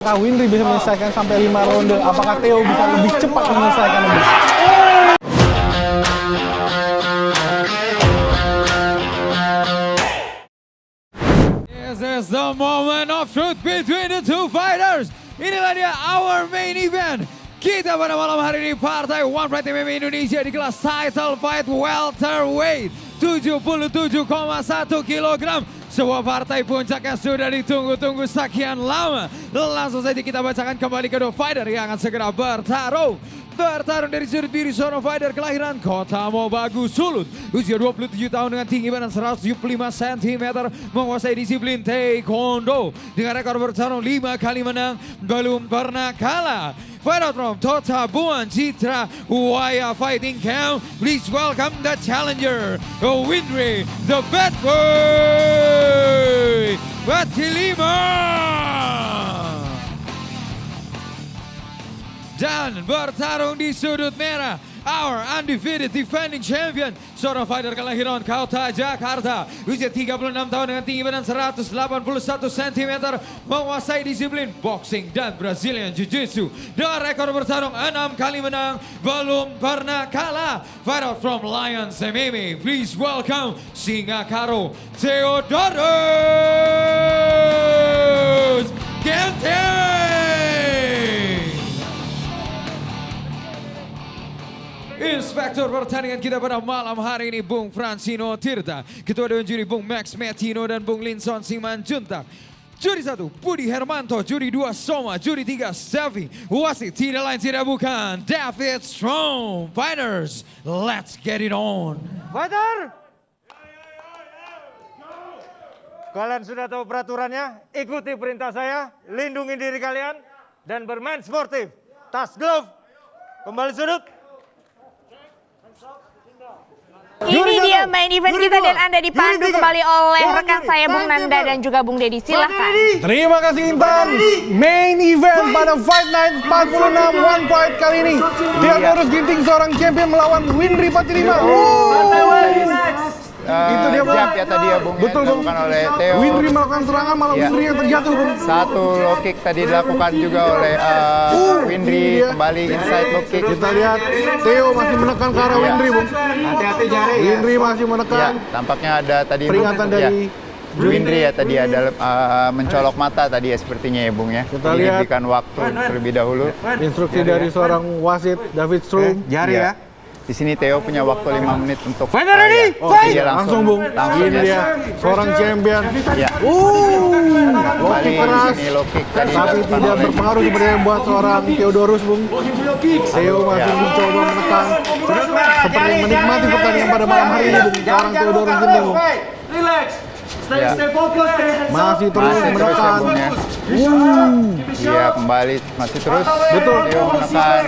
Apakah Winry bisa menyelesaikan sampai 5 ronde? Apakah Theo bisa lebih cepat menyelesaikan lebih? This is the moment of truth between the two fighters. Inilah dia our main event. Kita pada malam hari ini partai One Fight MMA Indonesia di kelas title fight welterweight 77,1 kg. Sebuah partai puncak yang sudah ditunggu-tunggu sekian lama. Langsung saja kita bacakan kembali kedua fighter yang akan segera bertarung. Bertarung dari sudut diri seorang fighter kelahiran Kota Mobagu, Sulut. Usia 27 tahun dengan tinggi badan 175 cm. Menguasai disiplin Taekwondo. Dengan rekor bertarung 5 kali menang, belum pernah kalah. Fight out from Totabuan Citra Waya Fighting Camp. Please welcome the challenger, Winry, the bad boy, Batilima. Dan bertarung di sudut merah, our undefeated defending champion, seorang fighter kelahiran Kota Jakarta, usia 36 tahun dengan tinggi badan 181 cm, menguasai disiplin boxing dan Brazilian Jiu-Jitsu. Dengan rekor bertarung 6 kali menang, belum pernah kalah. Fight out from Lions MMA, please welcome Singakaro Theodorus Genteng. Inspektur pertandingan kita pada malam hari ini Bung Francino Tirta, Ketua Dewan Juri Bung Max Metino dan Bung Linson Simanjuntak. Juri 1 Budi Hermanto, Juri 2 Soma, Juri 3 Selvi, wasit tidak lain tidak bukan David Strong. Fighters, let's get it on. Fighter! Kalian sudah tahu peraturannya, ikuti perintah saya, lindungi diri kalian, dan bermain sportif. Tas glove, kembali sudut. Ini dia main event kita dan Anda dipandu kembali oleh rekan saya Bung Nanda dan juga Bung Dedi. Silahkan. Terima kasih Intan. Main event pada Fight Night 46 One Fight kali ini. Theodorus Ginting seorang champion melawan Winry Batilima. Itu dia Bung. Jab ya tadi ya Bung. Betul Bung. Dilakukan oleh Theo. Winry melakukan serangan malah Winry yang terjatuh Bung. Satu low kick tadi dilakukan juga oleh Winry, kembali inside low kick. Kita lihat Theo masih menekan ke arah Winry Bung. Hati-hati jari ya. Winry masih Ya, menekan. tampaknya ada tadi Peringatan ya, dari Winry ya tadi ada mencolok mata tadi ya sepertinya ya Bung ya. Kita lihat. Diberikan waktu terlebih dahulu. Instruksi dari seorang wasit David Strong. Jari ya. Di sini Theo punya waktu 5 menit untuk Fighter ready? Oh, Fight! Dia langsung Bung. Langsung Ini ya. dia seorang champion. Ya. Low Kembali kick di keras. sini low kick tadi Tapi dilakukan tidak oleh- berpengaruh seperti yang buat seorang Theodorus Bung. Theo masih mencoba menekan. Seperti menikmati pertandingan pada malam hari ini Bung. Seorang Theodorus Ginting Bung. Ya. Masih terus Masih terus ya menekan. Bung ya. Iya kembali masih terus. Betul. Theo menekan.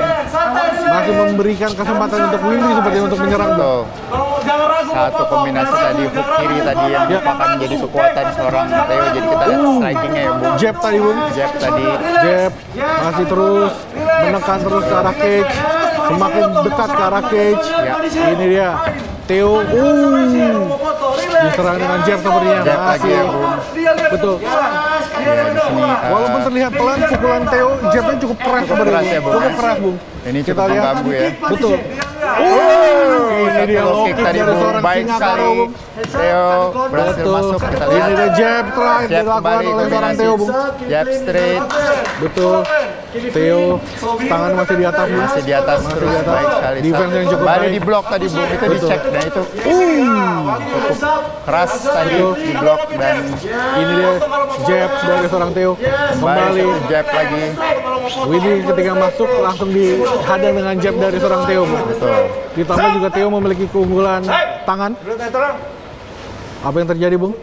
Masih memberikan kesempatan untuk Winry seperti untuk menyerang Bung. Tuh. Satu kombinasi tadi hook kiri tadi yang merupakan menjadi kekuatan seorang Theo. Jadi kita lihat strikingnya ya Bung. Jab tadi Bung. Jab tadi. Jab masih terus menekan terus ke arah cage. Semakin dekat ke arah cage. Ya. Ini dia Theo. Diserang dengan jab sepertinya. Jab lagi ya Bung. Betul. Ya, di sini. Walaupun terlihat pelan, pukulan Theo, jabnya cukup keras sebenarnya. keras ya, Bung. Cukup keras, Bung. Ini Kita cukup lihat. mengganggu ya. Betul. Ini Satu dia low low kick kick tadi dari Bung. seorang Baik Singakaro, sekali. Bung. Theo berhasil Betul. masuk. Kita Ini lihat. dia jab terakhir Jab dilakukan kembali oleh seorang kombinasi. Theo, Bung. Jab straight. Betul. Theo, tangan masih di atas, Bung. Masih di atas Masih terus. di atas. Baik sekali. Defense yang cukup Kembali baik. di blok tadi Bung. Itu Betul. dicek. Dan itu cukup keras tadi di blok. Dan Ini dia jab dari seorang Theo. Kembali. jab lagi. Winry ketika masuk langsung dihadang dengan jab dari seorang Theo, Bung. Betul. Ditambah juga Theo memiliki keunggulan tangan. Apa yang terjadi, Bung?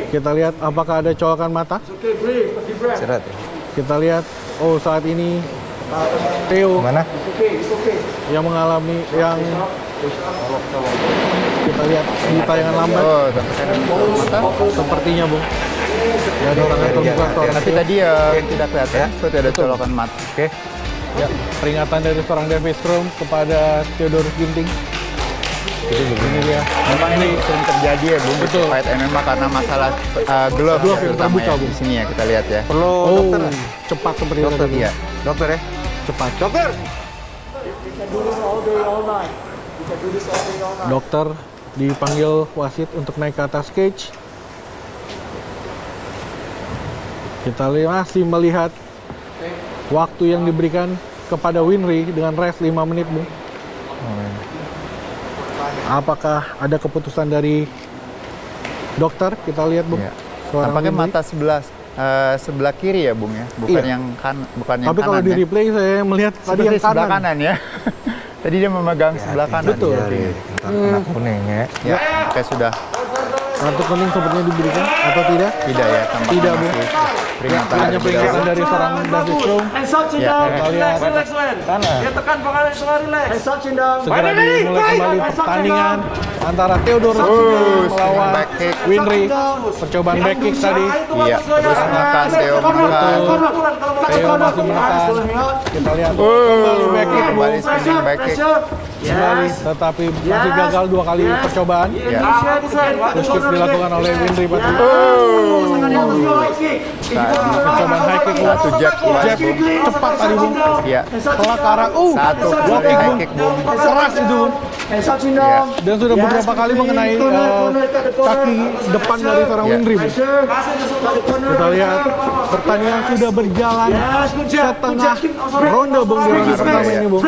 Kita lihat apakah ada colokan mata. Kita lihat, oh saat ini Theo yang mengalami yang kita lihat di tayangan lambat Oh, tampaknya ada mata. sepertinya, Bung. Ya, ada tangan terbuka seorang Tapi Theo. tadi tidak kelihatan. Seperti ada colokan mata. Ya, peringatan dari seorang David Strom kepada Theodorus Ginting. Ini dia. Memang ini sering terjadi ya Bung, Betul. fight MMA karena masalah glove Glove yang terutama terbuka, ya. Bung. Di sini ya kita lihat ya. Perlu dokter. Cepat seperti itu tadi. Iya. Dokter ya. Cepat. Dokter. Dokter dipanggil wasit untuk naik ke atas cage. Kita masih melihat waktu yang diberikan kepada Winry dengan rest 5 menit, Bung. Apakah ada keputusan dari dokter? Kita lihat, Bung. Iya. Seorang Tampaknya Winry. mata sebelah kiri ya Bung ya, bukan Iya. yang bukan yang Tapi kanan kalau di ya. replay saya melihat tadi Seperti yang sebelah kanan. kanan ya. Tadi dia memegang sebelah kanan. Betul. Karena kuning ya. Ya, kayak sudah Kartu kuning sepertinya diberikan atau tidak? tidak ya, tampaknya Tidak, Bung. masih peringatan Hanya dari peringatan bawah. dari seorang David Strong. Ya, Kita lihat Dia tekan pengalir setengah relax. segera dimulai kembali pertandingan antara Theodorus senang melawan back kick. Winry. Percobaan back kick tadi. Iya, terus menekan Theo menekan. Theo masih menekan. Kita lihat kembali back kick, Bung. Kembali spinning back kick. Kembali, tetapi masih gagal 2 kali percobaan. Ya. Push kick dilakukan oleh Winry tadi. Percobaan high kick, Bung. Satu jab keluar, Jab Bung. cepat tadi, Bung. Iya. Setelah ke arah, Satu dua kali kick, high Bung. kick Bung. Keras itu, Bung. Iya. Dan sudah beberapa kali mengenai kaki depan dari seorang Ya. Winry, Bung. Kita lihat pertandingan sudah berjalan setengah ronde, Bung, di ronde pertama ya. ini, Bung.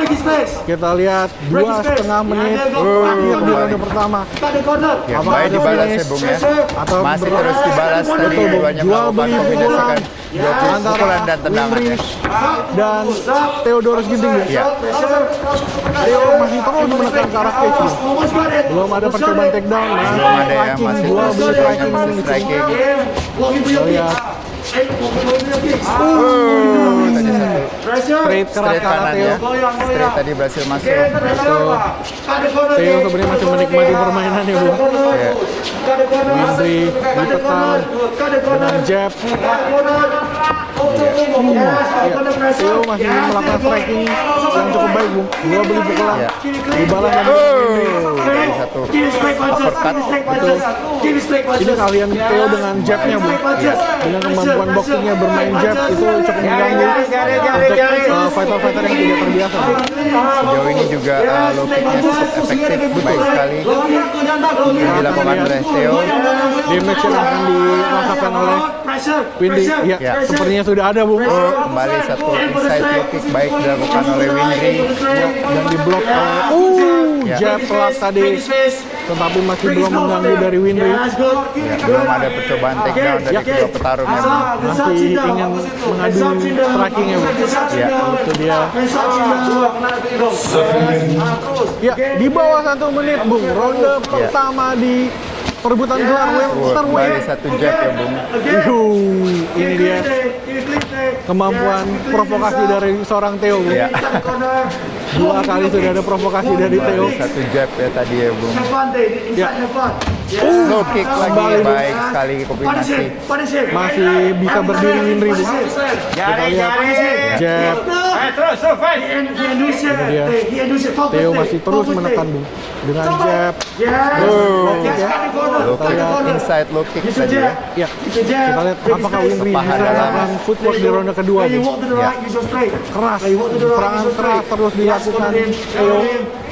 Kita lihat 2,5 menit akhir di ronde pertama. Ya, Apakah baik ada dibalas ya finish? Bung ya. Atau Masih ber- terus dibalas tadi Betul, Bung. keduanya Jual melakukan beli kombinasikan pukulan antara pukulan dan tendangan Winry ya. dan Theodorus Ginting ya. Iya. Theo masih terus menekan ke arah cage, Bung. Belum ada percobaan takedown, Belum ada ya, striking, masih jual terus beli keduanya striking masih di sini. striking. Kita lihat Tadi satu straight keras straight ke arah kanan Theo. ya. Straight tadi berhasil masuk. Theo sebenarnya masih menikmati permainan ya, Bung. Ya. Winry ditekan dengan jab. Ya, Theo masih melakukan striking yang cukup baik, Bung. 2 beli pukulan Ya. dibalas dari Winry. Tadi satu uppercut. Betul. Ini kalian Theo dengan jabnya, Bung. Dengan kemampuan boxingnya bermain jab itu cukup mengganggu untuk fighter-fighter yang tidak terbiasa. Sejauh ini juga low kicknya cukup efektif, baik sekali yang dilakukan oleh Theo. Damage yang akan dirasakan oleh Winry, ya, Ya. sepertinya sudah ada, Bung. Kembali satu inside low kick baik dilakukan oleh Winry. Ya, dan diblok oleh Ya. jab telak tadi, tetapi masih belum mengganggu dari Winry. Ya, belum ada percobaan takedown dari kedua petarung ya. Bung. Masih ingin mengadu strikingnya, Bung. Ya. Itu dia. Ya, di bawah 1 menit, Bung. Ronde pertama di perebutan gelar Kembali welterweight. satu jab ya Bung. Ini dia kemampuan provokasi dari seorang Theo, Bung. Ya. 2 kali sudah ada provokasi dari Theo. Kembali satu jab ya tadi ya Bung. Ya, Low kick lagi Kembali, Bung. baik sekali kombinasi. masih bisa berdiri Winry, Bung. Kita lihat jab. Terus, so fight. Ini dia. Theo masih terus menekan, Bung, dengan jab. Low kick ya. Low kick inside low kick tadi ya. Ya, kita lihat apakah Winry bisa Paha dalam. melakukan footwork di ronde kedua, Bung. Ya. Keras, serangan keras terus dilakukan Theo.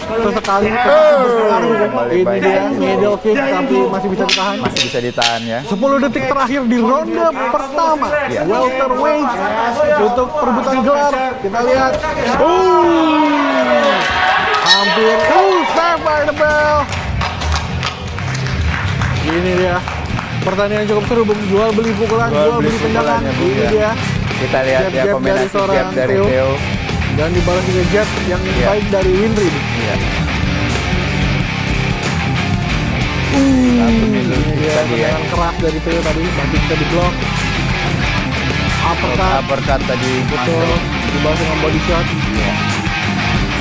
Sesekali berpengaruh, Bung. Kembali Ini baik. dia middle kick, tapi masih bisa ditahan. Masih bisa ditahan ya. 10 detik terakhir di ronde pertama welterweight untuk perebutan gelar. Kita lihat, hampir save by the bell. Ini dia pertandingan cukup seru, Bung. Jual beli pukulan, jual beli tendangan. pukulannya, Bung, Ini ya. dia Kita lihat ya Jab-jab kombinasi dari seorang jab dari Theo. Theo. dan dibalas juga jab yang Ya. baik dari Winry. Iya. Satu middle Ini kick dia tadi ya. tendangan keras dari Theo tadi, masih bisa diblok. Uppercut, Uppercut tadi betul, masuk. dibalas dengan body shot.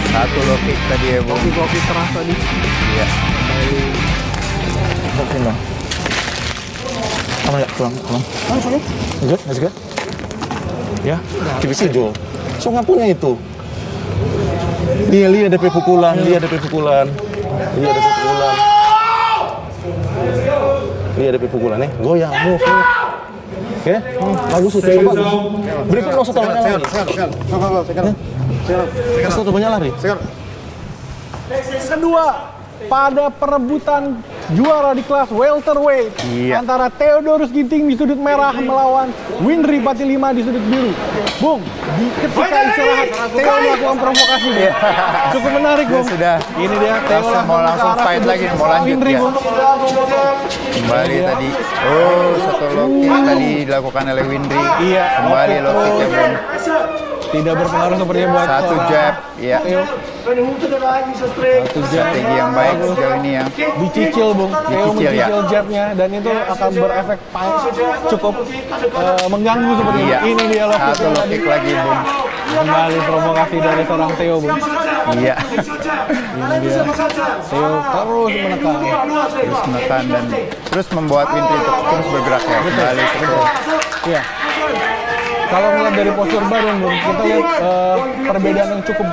Satu low kick tadi ya Bung. Kopi keras tadi. Iya. Enggak juga. Ya, tipis hijau. So ngapunnya itu. Dia DP pukulan, dia DP pukulan. Iya ada pukulan. Iya ada pukulan nih. Goyang, move. Oke, bagus tuh Theo bagus. Berikan dong satu banyak lari. Satu banyak lari. Kedua, pada perebutan juara di kelas welterweight antara Theodorus Ginting di sudut merah melawan Windri 45 di sudut biru. Bung, ketika istirahat Theo melakukan provokasi. Cukup menarik, Bung. Sudah. Ini dia Theo Mau langsung fight lagi, mau lanjut Windri, ya. Bung. Kembali tadi. Oh, satu low kick tadi dilakukan oleh Windri. Iya. Kembali low kick ya, Bung. Tidak berpengaruh sepertinya buat Satu seorang jab, ya. Theo. Satu jab. Strategi yang baik sejauh ini ya. Dicicil, Bung. Theo Dicicil, ya. mencicil jabnya dan itu akan berefek cukup mengganggu sepertinya. Iya. Ini dia low kick Satu yang low tadi. kick lagi, Bung. Kembali provokasi dari seorang Theo, Bung. Iya. Ini dia. Theo terus menekan. Terus menekan dan terus membuat Windri untuk terus bergerak ya. Kembali ke Iya. Kalau melihat dari postur badan, Bung, kita lihat perbedaan yang cukup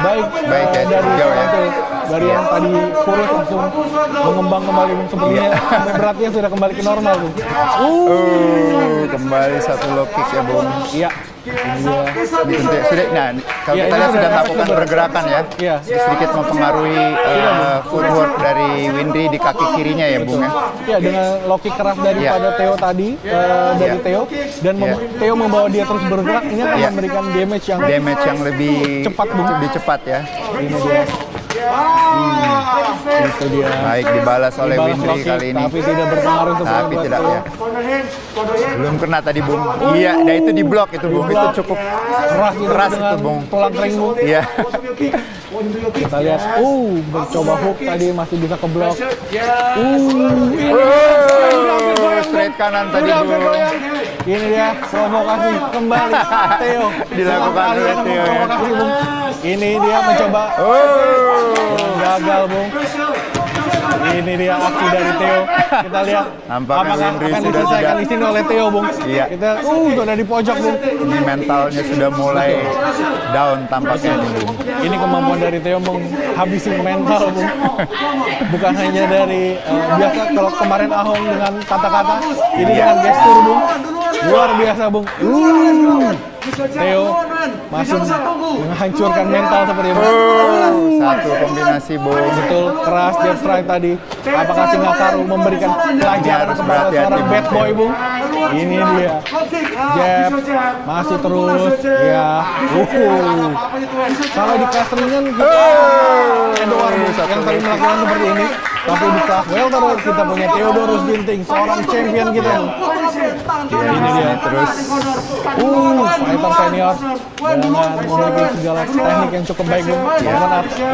baik, Baik ya, dari jauh ya. seorang Theo. Dari yang tadi kurus langsung mengembang kembali, Bung. Sepertinya beratnya sudah kembali ke normal, Bung. kembali satu low kick ya, Bung. Iya. Ini dia. Ini tentu ya. Sudah, nah, kalau Iya, kita ini lihat sudah sudah efek melakukan berat. pergerakan ya. Iya. Sedikit mempengaruhi footwork dari Windri di kaki kirinya ya, Bung ya. Ya, dengan low kick keras daripada Theo tadi, dari Theo, dan Theo membawa dia terus bergerak, ini akan Iya. memberikan damage yang Damage yang lebih Cepat, Bung. lebih cepat ya. ini dia. Itu dia. Baik dibalas oleh Dibalas Windri low kick, kali ini. tapi tidak berpengaruh sebenarnya Tapi buat tidak Theo. ya. Belum kena tadi, Bung. Iya, nah itu di blok itu, Bung. Itu cukup Keras keras dengan itu, Bung. tulang kering, Bung. Iya. Kita lihat, mencoba hook tadi masih bisa keblok. Straight kanan tadi, Bung. Ini dia provokasi kembali Theo. Dilakukan oleh Seorang Theo, ya. provokasi, Bung. Ini dia mencoba gagal, Bung. Ini dia aksi dari Theo. Kita lihat Nampaknya apakah Windri akan sudah diselesaikan tidak. di sini oleh Theo, Bung. Iya. Kita sudah di pojok, Bung. Ini mentalnya sudah mulai down tampaknya ini, Bung. Ini kemampuan dari Theo menghabisi mental, Bung. Bukan hanya dari biasa kalau kemarin Ahong dengan kata-kata, ini dengan gestur, Bung. Luar biasa, Bung. Theo masih menghancurkan mental seperti itu. Satu kombinasi, Bung. Betul, keras jab strike tadi. Apakah Singapura memberikan pelajaran Harus kepada berhati-hati, seorang Bung. bad boy, Bung? Ini dia. Jab masih terus. Ya. Kalau di kelas ringan kita Edward, Bung, yang tadi melakukan seperti ini. Tapi di kelas welterweight kita punya Theodorus Ginting, seorang champion kita, Bung. Ini dia terus. Fighter senior dengan memiliki segala teknik yang cukup baik, Bung.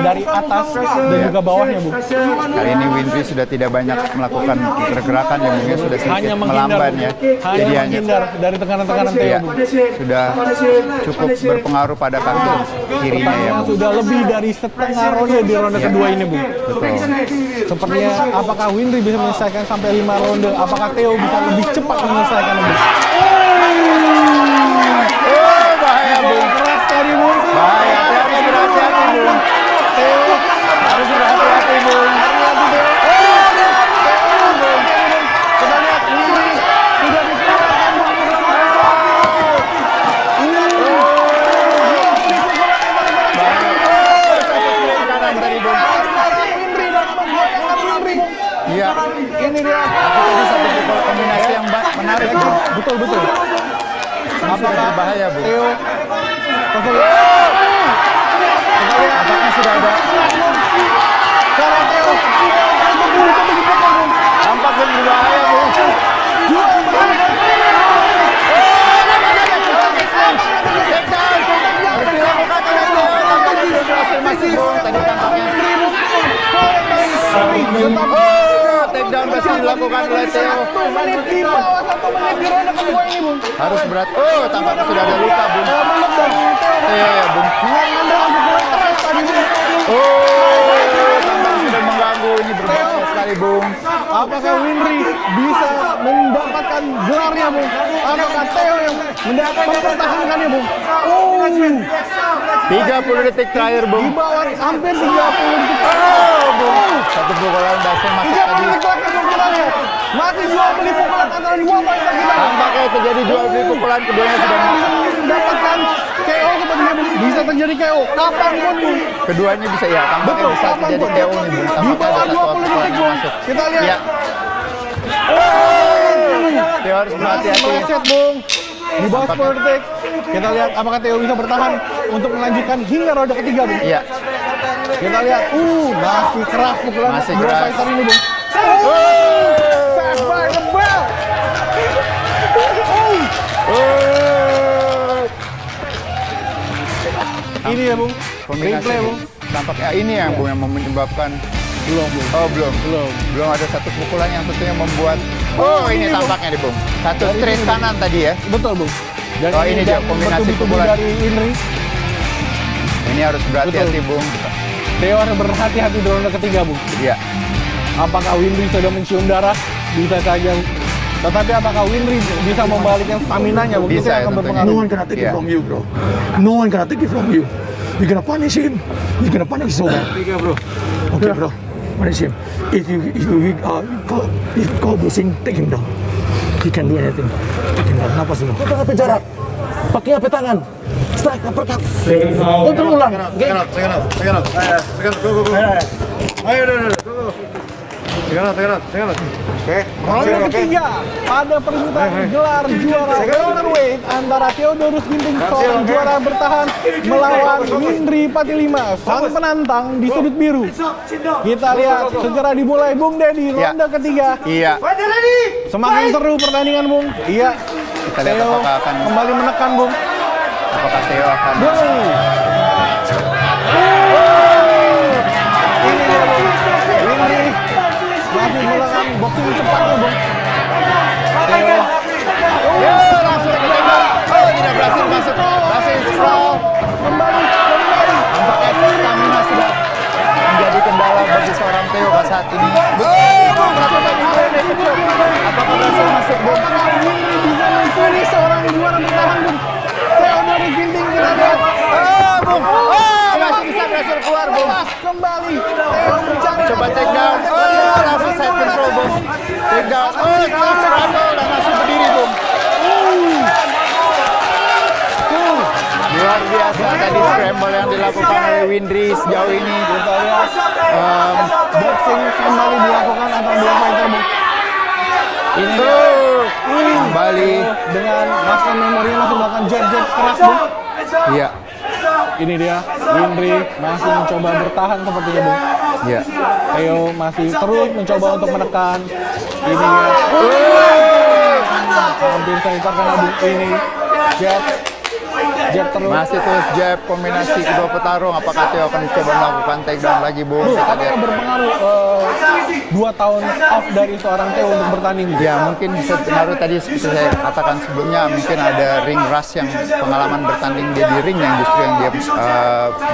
Dari atas dan juga bawahnya, Bung. Kali ini Windri sudah tidak banyak melakukan pergerakan yang mungkin sudah sedikit Hanya menghindar, melamban Bung. ya. Hanya Jadi menghindar dari tekanan-tekanan Theo, ya, Bung. sudah cukup berpengaruh pada kaki kirinya ya, Bung. Sudah lebih dari setengah ronde di ronde kedua ini, Bung. Betul. Sepertinya apakah Windri bisa menyelesaikan sampai 5 ronde? Apakah Theo bisa lebih cepat menyelesaikan, Bung? Bahaya, Bung. Keras tadi, Bung. Bahaya, harus berhati-hati, Bung. Theo Harus berhati-hati, Bung. kita lihat Windri sudah diserahkan, Bung. Kanan tadi, Bung. Windri dan menggoyangkan Windri, Bung. Iya. Ini dia. Tapi tadi satu pukul kombinasi yang menarik, Bung. Betul. Sudah berbahaya, Bung. Theo Apakah sudah ada? cara Theo Tampak dan berbahaya, Bung. Harus dilakukan oleh Theo. Tampaknya belum berhasil masih, Bung. Tadi tampaknya. Takedown berhasil dilakukan oleh Theo. di bawah 1 menit di ronde kedua ini, Bung. Harus berat. Tampaknya sudah ada luka, Bung. Iya, ya, Bung. Tampaknya sudah mengganggu. Ini berbahaya sekali kembali, Bung. Apakah Winry bisa mendapatkan gelarnya, Bung? Apakah Theo yang mempertahankannya, Bung? 30 detik terakhir, Di Bung. bawah hampir 30 detik. Bung. Satu pukulan berhasil masuk 30 tadi. detik terakhir, Bung, kita lihat. Masih jual beli pukulan antara dua fighter kita. Tampaknya terjadi jual beli pukulan, keduanya sudah Bisa mendapatkan KO sepertinya, Bung. Bisa terjadi KO kapanpun, Bung. keduanya bisa ya, tampaknya Betul, bisa terjadi kapanpun. KO nih, Bung. Di Tampaknya bawah ada 20 satu detik, pukulan Bung. masuk. Kita lihat. Ya. Theo harus Masih berhati-hati. meleset, Bung. Di bawah 10 detik. Kita lihat apakah Theo bisa bertahan untuk melanjutkan hingga roda ketiga, Bung. Iya. Kita lihat, masih keras pukulan Masih dua keras. fighter ini, Bung. Saved by the bell. Ini ya, Bung. Kombinasi, Replay, Bung. Tampaknya ini yang Bung yang menyebabkan. Belum, Bung. Oh, belum. Belum. Belum ada satu pukulan yang tentunya membuat. Oh, ini ini, Bung. tampaknya nih, Bung. Satu Dari straight sini, kanan tadi ya. Betul, Bung. Dan Oh, ini dia kombinasi bertubi-tubi pukulan. dari Winry. Ini harus berhati-hati, Betul. Bung. Theo harus berhati-hati di ronde ketiga, Bung. Iya. Apakah Winry sudah mencium darah? Bisa saja. Tetapi apakah Winry bisa membalikkan stamina-nya, Bung? Bisa Itu yang ya, akan tentunya. berpengaruh. No one cannot take Yeah. it from you, bro. No one cannot take it from you. You're gonna punish him. You're gonna punish so bad. Okay, bro. Punish him. If call Busing, take him down. He can do anything. Take him down. Napas dulu. Pakai apa jarak? Pakai apa tangan? Strike uppercut. Untuk ulang. Ronde ketiga pada perebutan gelar juara welterweight antara Theodorus Ginting, seorang juara bertahan, melawan Winry Patilima, sang penantang di sudut biru. Kita lihat segera dimulai, Bung Dedi, Ya. ronde ketiga. Iya. Semakin seru pertandingan, Bung. Iya. Kita lihat Theo apakah akan kembali menekan, Bung. apakah Theo akan. Bung. Ini dia, Bung. Winry masih melakukan boxing cepatnya, Bung. Theo. Langsung ditembak. Oh, tidak berhasil masuk. Berhasil sprawl. Kembali. Tampaknya stamina sudah menjadi kendala bagi seorang Theo pada saat ini. Apakah berhasil masuk, Bung? Winry bisa mencuri seorang juara bertahan, Bung. Theodorus Ginting, kita lihat. Bung. Masih bisa berhasil keluar, Bung. Kembali. Theo mencari. Coba take down. Langsung side control, Bung. Take down. Langsung handle dan langsung berdiri, Bung. Luar biasa tadi scramble yang dilakukan oleh Winry sejauh ini. Kita lihat. Boxing kembali dilakukan antara dua fighter, Bung. Ini dia. Kembali. Dengan Master Memory masih melakukan jab-jab keras, Bung. Iya. Ini dia, Winry masih mencoba bertahan sepertinya, Bung. Iya. Theo masih terus mencoba untuk menekan. Ini dia. Hampir saja terkena, Bung. Ini jab. Jab terus. Masih terus jab kombinasi kedua petarung. Apakah Theo akan coba melakukan takedown lagi, Bung? Bung, Kita apakah lihat. berpengaruh 2 tahun off dari seorang Theo untuk bertanding? Ya, mungkin bisa pengaruh tadi seperti saya katakan sebelumnya, mungkin ada ring rush yang pengalaman bertanding dia di ring yang justru yang dia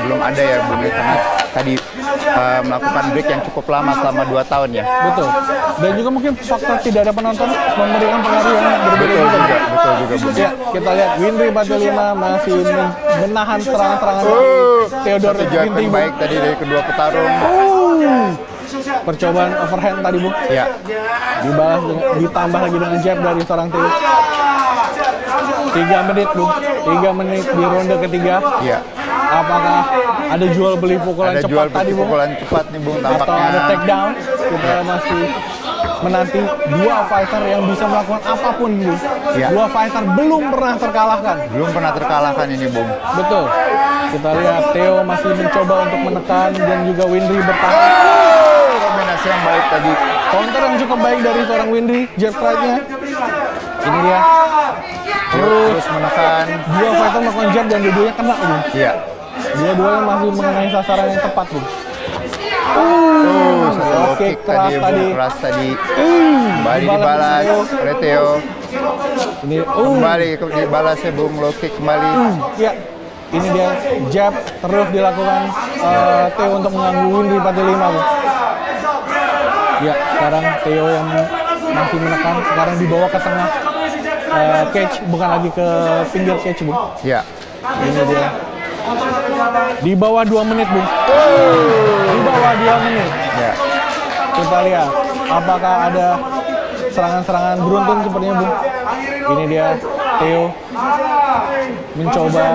belum ada ya, Bung, ya, karena tadi melakukan break yang cukup lama selama 2 tahun ya. Betul. Dan juga mungkin faktor tidak ada penonton memberikan pengaruh yang berbeda Betul juga. juga, betul juga, Bung. Ya, kita lihat Winry Patilima masih menahan serangan-serangan Theodorus Satu jab Ginting. yang baik tadi dari kedua petarung. Percobaan overhand tadi, Bung. Ya, Dibalas ditambah lagi dengan jab dari seorang Theo. 3 menit, Bung. 3 menit di ronde ketiga. ya. Apakah ada jual beli pukulan Ada cepat jual tadi, Bung? pukulan cepat nih, Bung, Atau ada tampaknya. takedown? Kita masih menanti dua fighter yang bisa melakukan apapun, Bung. Ya. Dua fighter belum pernah terkalahkan. Belum pernah terkalahkan ini, Bung. Betul. Kita lihat Theo masih mencoba untuk menekan dan juga Winry bertahan. Kombinasi yang baik tadi. Counter yang cukup baik dari seorang Winry, jab strike-nya. Ini dia. Terus menekan. Dua fighter melakukan jab dan dua-duanya kena, Bung. Iya. Dua-duanya masih mengenai sasaran yang tepat, Bung. Satu low Oke, kick keras tadi, tadi. Bung. Keras tadi. Kembali dibalas oleh Theo. Ini, Kembali dibalas ya, Bung. Low kick kembali. ya. Ini dia jab terus dilakukan Theo untuk mengganggu Winry Patilima, Bung. Ya, sekarang Theo yang masih menekan, sekarang dibawa ke tengah cage, bukan lagi ke pinggir cage, Bung. Ya. Ini dia. Di bawah 2 menit, Bung. Di bawah 2 menit. Ya. Kita lihat apakah ada serangan-serangan beruntun sepertinya, Bung. Ini dia Theo mencoba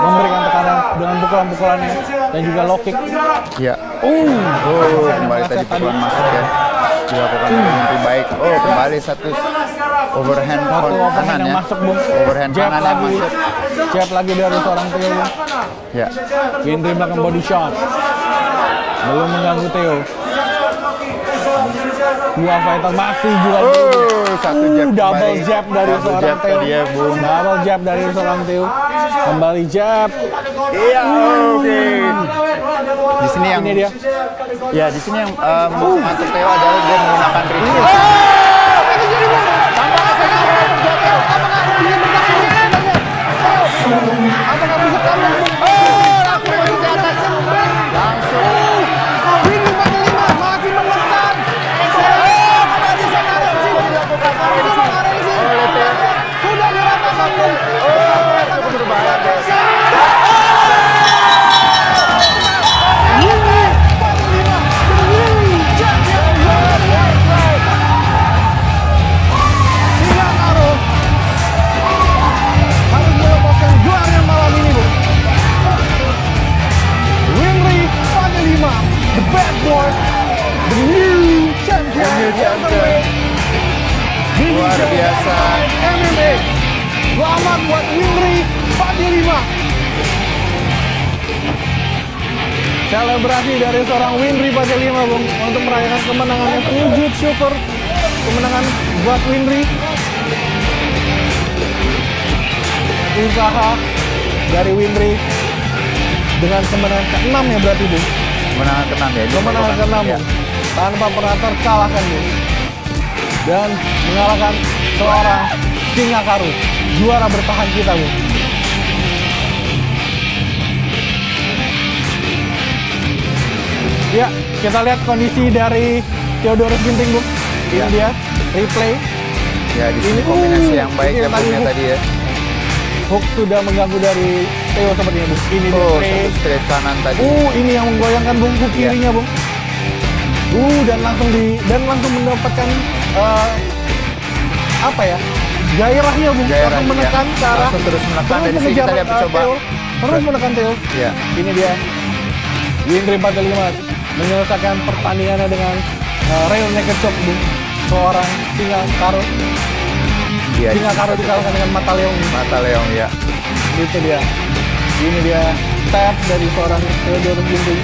memberikan tekanan dengan pukulan-pukulannya dan juga low kick. Ya. Kembali tadi pukulan masuk ya. Dilakukan dengan lebih baik. Kembali satu overhand kanan yang ya. masuk, Bung. Overhand Jab kanan yang lagi. masuk. Jab lagi dari seorang Theo, Bung. Ya. Windry belakang body shot. Belum mengganggu Theo. Dua fighter masih juga. Satu jab double kembali. jab dari Double seorang jab Theo. tadi ya, Bung. Double jab dari seorang Theo. Kembali jab. Iya, oke. Di sini yang Ini dia. Ya, di sini yang mantap Theo adalah dia menggunakan reach. Harus melepaskan gelarnya malam ini, Bung. Windry Pandelima, the bad boy, the new champion. Luar biasa. MMA. Selamat buat Windry Pandelima. Selebrasi dari seorang Windry Pandelima, Bung, untuk merayakan kemenangannya. Sujud syukur kemenangan buat Windry. Usaha dari Windry dengan kemenangan ke-6 ya berarti, Bung. Kemenangan ke-6 ya. Kemenangan ke-6, Ya. Bung. Tanpa pernah terkalahkan, Bung. Dan mengalahkan seorang Singa Karus, juara bertahan kita, Bung. Ya, kita lihat kondisi dari Theodorus Ginting, Bung. Ini Ya. dia, replay. Ya, di sini Ini, kombinasi yang baik ini ya tadi Bungnya hook. tadi ya. Hook sudah mengganggu dari Theo sepertinya, Bung. Ini dia Satu straight. straight kanan tadi. Ini yang menggoyangkan, Bung, hook kirinya, Bung. Dan langsung mendapatkan apa ya? Gairahnya, Bung. Gairahnya, Langsung menekan ke arah. langsung terus menekan. Dan di sini mengejar, kita lihat coba. Theo. Terus menekan Theo. Ya. Ini dia. Windry 45 menyelesaikan pertandingannya dengan real naked choke, Bung. Seorang Singa Karus. Iya. Singa Karus dikalahkan dengan mata leong. Mata Leong ya. Itu dia. Ini dia tap dari seorang Theodorus Ginting.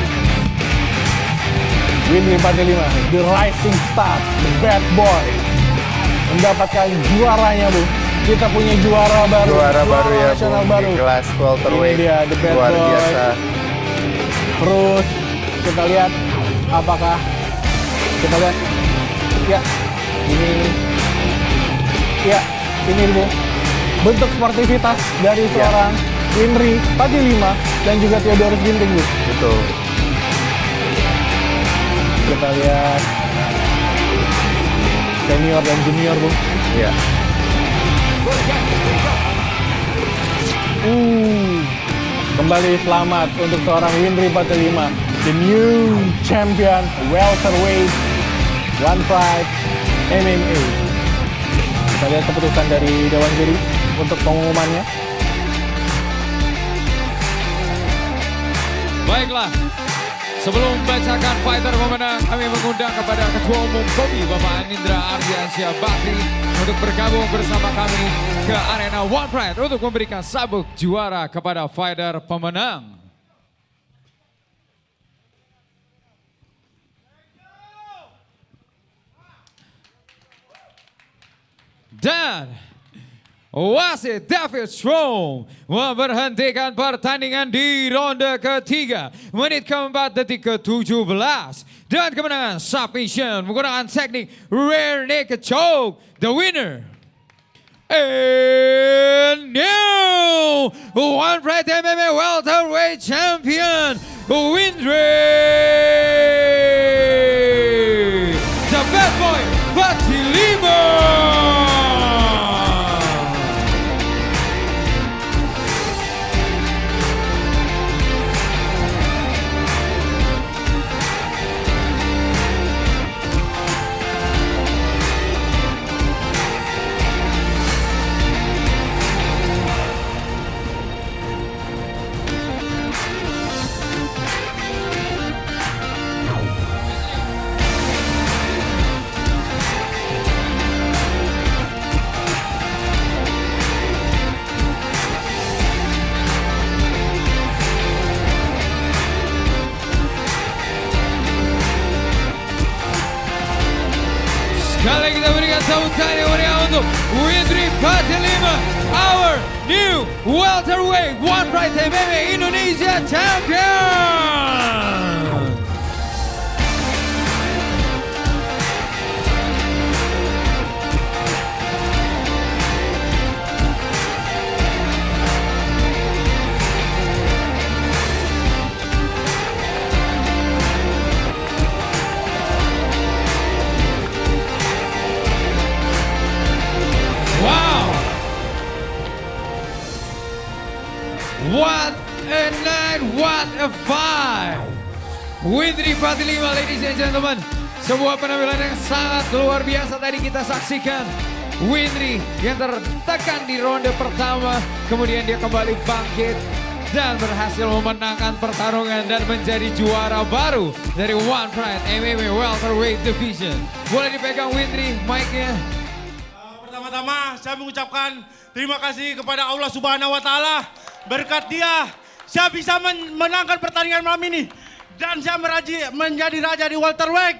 Windry 45, the rising star, the bad boy, mendapatkan juaranya, Bung. Kita punya juara baru. Juara baru ya, nasional Bung. baru. Di kelas welterweight. Ini dia, the bad Luar boy. biasa. Terus kita lihat apakah kita lihat ya ini Bung, bentuk sportivitas dari seorang Windry 45 dan juga Theodorus Ginting, Bung. Betul. Kita lihat senior dan junior, Bung. Iya. Kembali selamat untuk seorang Windry 45, the new champion welterweight One Pride MMA. Kita lihat keputusan dari Dewan Juri untuk pengumumannya. Baiklah, sebelum membacakan fighter pemenang, kami mengundang kepada Ketua Umum KOBI Bapak Anindra Ardiansyah Bakri untuk bergabung bersama kami ke arena One Pride untuk memberikan sabuk juara kepada fighter pemenang. Dan wasit David Strong memberhentikan pertandingan di ronde ketiga, menit keempat, detik ke-17, dan kemenangan submission menggunakan teknik rear naked choke. The winner and new One Pride MMA welterweight champion Windry sambutan yang meriah untuk Windri 45, our new welterweight One Pride MMA Indonesia champion. What a night, what a fight. Windri 45, ladies and gentlemen. Sebuah penampilan yang sangat luar biasa tadi kita saksikan. Windri yang tertekan di ronde pertama. Kemudian dia kembali bangkit dan berhasil memenangkan pertarungan dan menjadi juara baru dari One Pride MMA Welterweight Division. Boleh dipegang Windri mic-nya. Pertama-tama saya mengucapkan terima kasih kepada Allah Subhanahu wa Ta'ala. Berkat dia, saya bisa menangkan pertandingan malam ini. Dan saya menjadi raja di welterweight.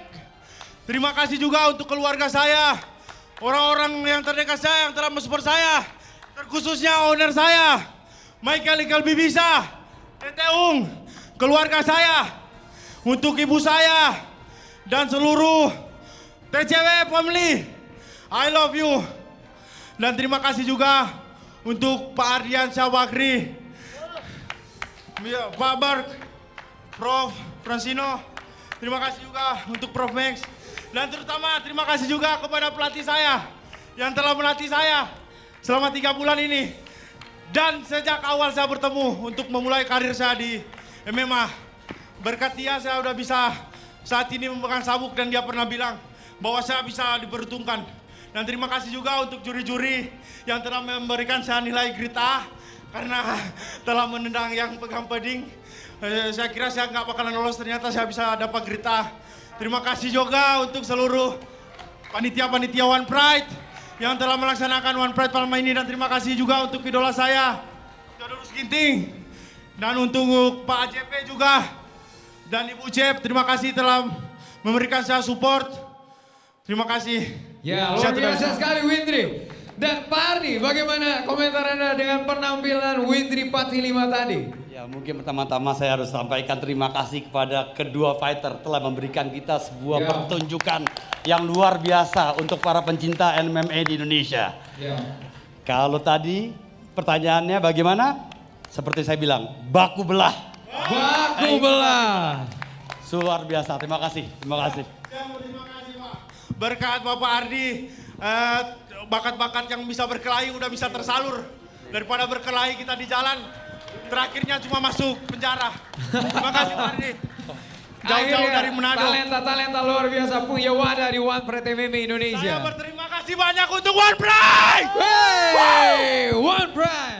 Terima kasih juga untuk keluarga saya. Orang-orang yang terdekat saya, yang telah mensupport saya. Terkhususnya owner saya, Michael Iqbal Bibisa, Tete Ung, keluarga saya. Untuk ibu saya, dan seluruh TCW family. I love you. Dan terima kasih juga untuk Pak Ardian Syabakri, Pak Bark, Prof Francino, terima kasih juga untuk Prof Max, dan terutama terima kasih juga kepada pelatih saya yang telah melatih saya selama 3 bulan ini. Dan sejak awal saya bertemu untuk memulai karir saya di MMA. Berkat dia saya udah bisa saat ini memegang sabuk dan dia pernah bilang bahwa saya bisa diperhitungkan. Dan terima kasih juga untuk juri-juri yang telah memberikan saya nilai Grade A karena telah menendang yang pegang peding. Saya kira saya nggak bakalan lolos, ternyata saya bisa dapat Grade A. Terima kasih juga untuk seluruh panitia-panitia One Pride yang telah melaksanakan One Pride malam ini. Dan terima kasih juga untuk idola saya, Theodorus Ginting. Dan untuk Pak AJP juga dan Ibu Cep, terima kasih telah memberikan saya support. Terima kasih. Ya, luar biasa sekali Windri. Dan Pak Ardi, bagaimana komentar Anda dengan penampilan Windri 45 tadi? Ya, mungkin pertama-tama saya harus sampaikan terima kasih kepada kedua fighter telah memberikan kita sebuah pertunjukan yang luar biasa untuk para pencinta MMA di Indonesia. Kalau tadi pertanyaannya bagaimana? Seperti saya bilang, baku belah. Baku belah. Luar biasa, terima kasih. Terima kasih. Berkat Bapak Ardi, bakat-bakat yang bisa berkelahi udah bisa tersalur. Daripada berkelahi kita di jalan, terakhirnya cuma masuk penjara. Terima kasih Pak Ardi. Jauh-jauh dari Manado. Talenta luar biasa punya wadah di One Pride MMA Indonesia. Saya berterima kasih banyak untuk One Pride. Hey, One Pride.